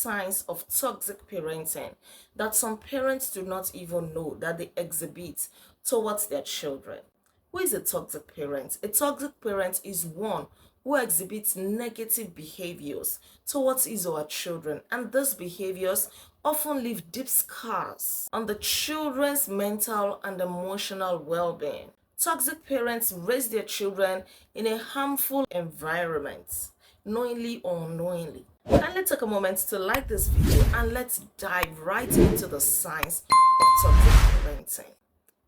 signs of toxic parenting that some parents do not even know that they exhibit towards their children. Who is a toxic parent? A toxic parent is one who exhibits negative behaviors towards his or her children, and these behaviors often leave deep scars on the children's mental and emotional well-being. Toxic parents raise their children in a harmful environment, knowingly or unknowingly. Kindly take a moment to like this video and let's dive right into the signs of toxic parenting.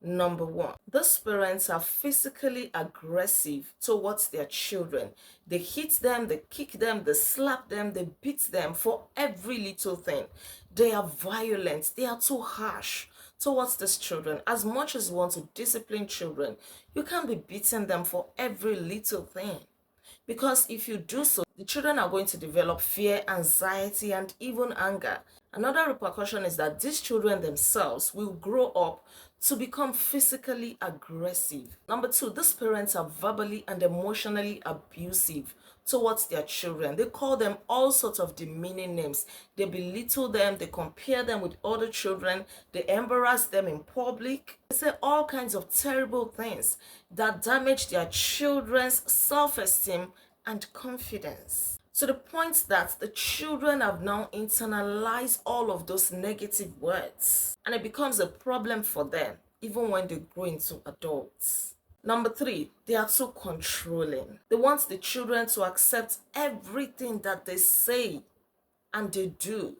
Number one, these parents are physically aggressive towards their children. They hit them, they kick them, they slap them, they beat them for every little thing. They are violent, they are too harsh towards these children. As much as you want to discipline children, you can't be beating them for every little thing. Because if you do so, the children are going to develop fear, anxiety, and even anger. Another repercussion is that these children themselves will grow up to become physically aggressive. Number two, these parents are verbally and emotionally abusive towards their children. They call them all sorts of demeaning names. They belittle them, they compare them with other children, they embarrass them in public. They say all kinds of terrible things that damage their children's self-esteem and confidence. To the point that the children have now internalized all of those negative words, and it becomes a problem for them even when they grow into adults. Number three, they are too controlling. They want the children to accept everything that they say and they do.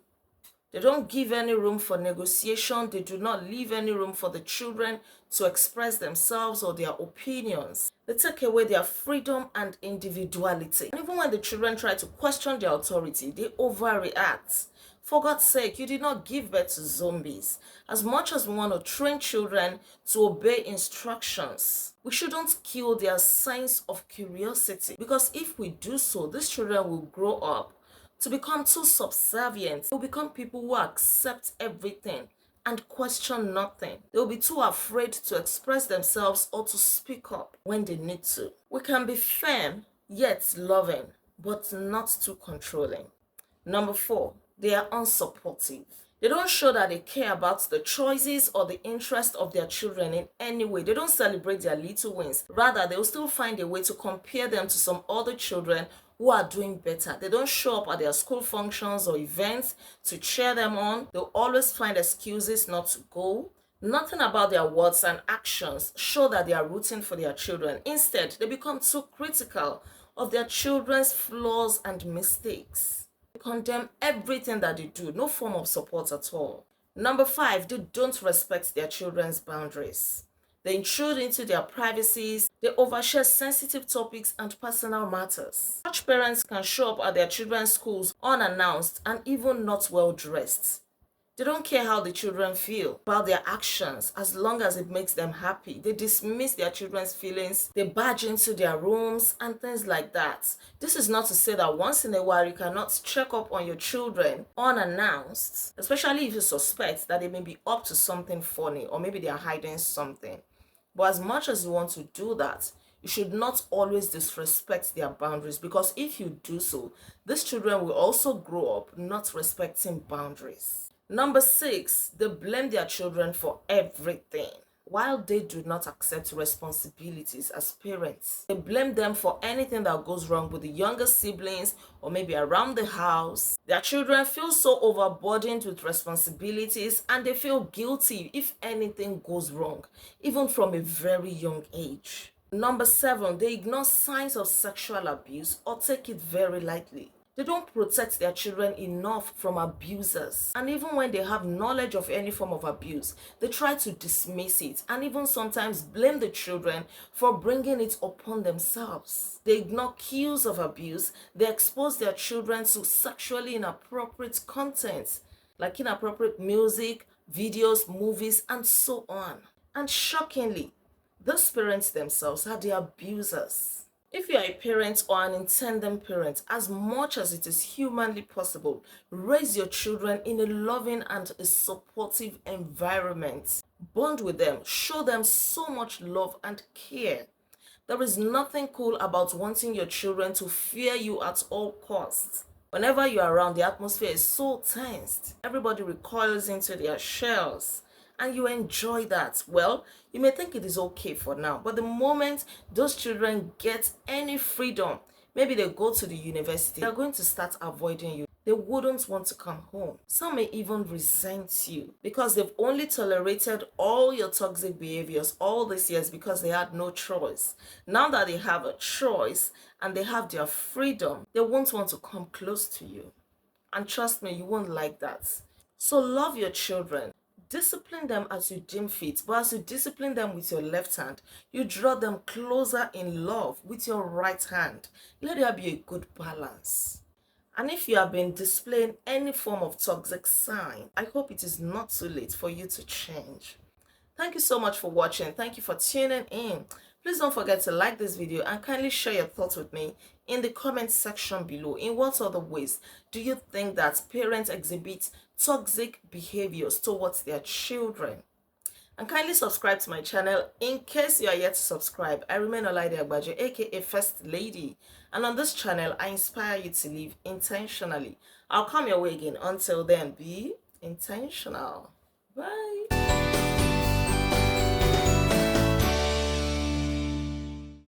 They don't give any room for negotiation. They do not leave any room for the children to express themselves or their opinions. They take away their freedom and individuality. And even when the children try to question their authority, they overreact. For God's sake, you did not give birth to zombies. As much as we want to train children to obey instructions, we shouldn't kill their sense of curiosity. Because if we do so, these children will grow up to become too subservient. They'll become people who accept everything and question nothing. They'll be too afraid to express themselves or to speak up when they need to. We can be firm, yet loving, but not too controlling. Number four, they are unsupportive. They don't show that they care about the choices or the interest of their children in any way. They don't celebrate their little wins. Rather, they will still find a way to compare them to some other children who are doing better. They don't show up at their school functions or events to cheer them on. They'll always find excuses not to go. Nothing about their words and actions show that they are rooting for their children. Instead, they become too critical of their children's flaws and mistakes. They condemn everything that they do, no form of support at all. Number five, they don't respect their children's boundaries. They intrude into their privacies, they overshare sensitive topics and personal matters. Such parents can show up at their children's schools unannounced and even not well dressed. They don't care how the children feel about their actions as long as it makes them happy. They dismiss their children's feelings, they barge into their rooms and things like that. This is not to say that once in a while you cannot check up on your children unannounced, especially if you suspect that they may be up to something funny or maybe they are hiding something. But as much as you want to do that, you should not always disrespect their boundaries, because if you do so, these children will also grow up not respecting boundaries. Number six, they blame their children for everything. While they do not accept responsibilities as parents, they blame them for anything that goes wrong with the younger siblings or maybe around the house. Their children feel so overburdened with responsibilities and they feel guilty if anything goes wrong, even from a very young age. Number seven, they ignore signs of sexual abuse or take it very lightly. They don't protect their children enough from abusers. And even when they have knowledge of any form of abuse, they try to dismiss it and even sometimes blame the children for bringing it upon themselves. They ignore cues of abuse. They expose their children to sexually inappropriate content, like inappropriate music, videos, movies, and so on. And shockingly, those parents themselves are the abusers. If you are a parent or an intending parent, as much as it is humanly possible, raise your children in a loving and a supportive environment. Bond with them, show them so much love and care. There is nothing cool about wanting your children to fear you at all costs. Whenever you're around, the atmosphere is so tensed. Everybody recoils into their shells and you enjoy that. Well, you may think it is okay for now, but the moment those children get any freedom, maybe they go to the university, they're going to start avoiding you. They wouldn't want to come home. Some may even resent you because they've only tolerated all your toxic behaviors all these years because they had no choice. Now that they have a choice and they have their freedom, they won't want to come close to you. And trust me, you won't like that. So love your children. Discipline them as you deem fit, but as you discipline them with your left hand, you draw them closer in love with your right hand. Let there be a good balance. And if you have been displaying any form of toxic sign, I hope it is not too late for you to change. Thank you so much for watching. Thank you for tuning in. Please don't forget to like this video and kindly share your thoughts with me in the comment section below. In what other ways do you think that parents exhibit toxic behaviors towards their children? And kindly subscribe to my channel in case you are yet to subscribe. I remain Olaide Agbajo, aka First Lady. And on this channel, I inspire you to live intentionally. I'll come your way again. Until then, be intentional. Bye.